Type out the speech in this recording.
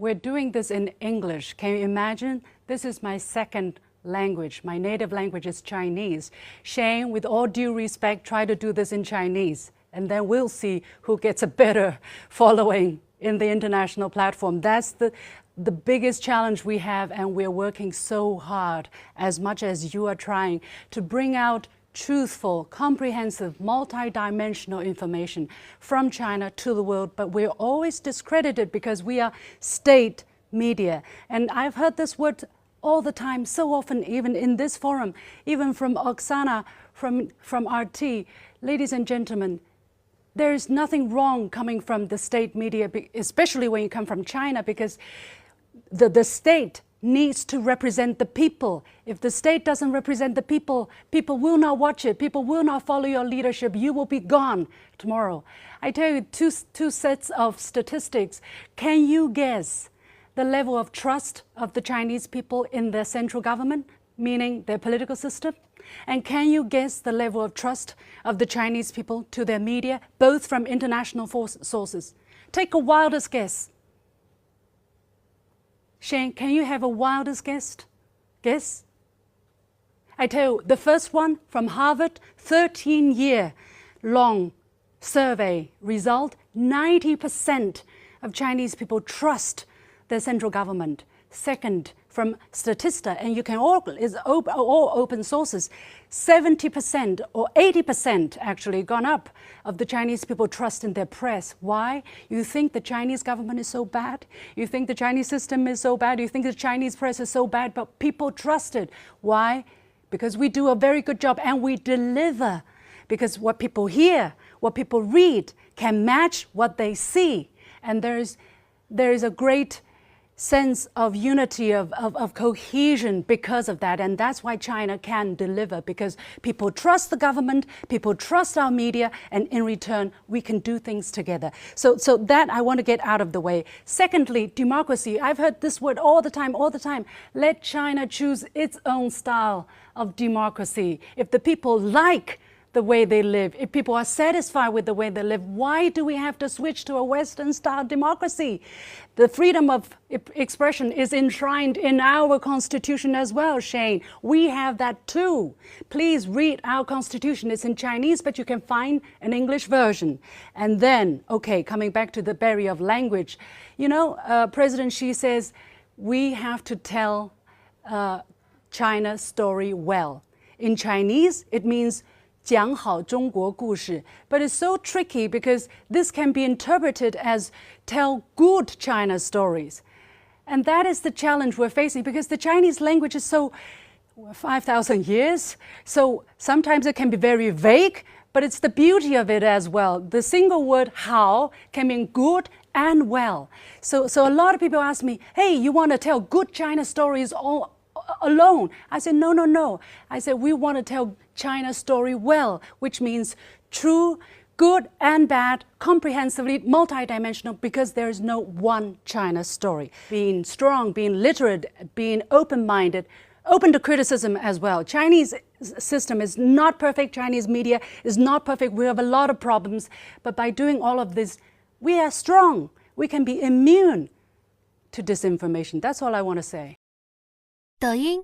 we're doing this in English. Can you imagine? This is my second language. My native language is Chinese. Shane, with all due respect, try to do this in Chinese, and then we'll see who gets a better following in the international platform. That's the biggest challenge we have, and we're working so hard, as much as you are trying, to bring out truthful, comprehensive, multi-dimensional information from China to the world, but we're always discredited because we are state media. And I've heard this word all the time, so often, even in this forum, even from Oksana, from RT. Ladies and gentlemen, there is nothing wrong coming from the state media, especially when you come from China, because the state needs to represent the people. If the state doesn't represent the people, people will not watch it. People will not follow your leadership. You will be gone tomorrow. I tell you two sets of statistics. Can you guess the level of trust of the Chinese people in their central government, meaning their political system? And can you guess the level of trust of the Chinese people to their media, both from international sources? Take a wildest guess. Shane, can you have a wildest guess? I tell you, the first one from Harvard, 13-year-long survey result, 90% of Chinese people trust their central government. Second, from Statista, and you can all open sources, 70% or 80% actually gone up of the Chinese people trust in their press. Why? You think the Chinese government is so bad? You think the Chinese system is so bad? You think the Chinese press is so bad? But people trust it. Why? Because we do a very good job and we deliver. Because what people hear, what people read can match what they see. And there is a great sense of unity, of cohesion because of that. And that's why China can deliver, because people trust the government, people trust our media, and in return, we can do things together. So that I want to get out of the way. Secondly, democracy. I've heard this word all the time. Let China choose its own style of democracy. If the people like the way they live, if people are satisfied with the way they live, why do we have to switch to a Western-style democracy? The freedom of expression is enshrined in our Constitution as well, Shane. We have that too. Please read our Constitution. It's in Chinese, but you can find an English version. And then, okay, coming back to the barrier of language, you know, President Xi says we have to tell China's story well. In Chinese, it means 讲好中国故事. But it's so tricky because this can be interpreted as tell good China stories. And that is the challenge we're facing, because the Chinese language is so 5,000 years. So sometimes it can be very vague, but it's the beauty of it as well. The single word 好 can mean good and well. So a lot of people ask me, hey, you want to tell good China stories all alone? I said, no. I said, we want to tell China's story well, which means true, good and bad, comprehensively, multidimensional, because there is no one China story. Being strong, being literate, being open-minded, open to criticism as well. Chinese system is not perfect. Chinese media is not perfect. We have a lot of problems. But by doing all of this, we are strong. We can be immune to disinformation. That's all I want to say. 抖音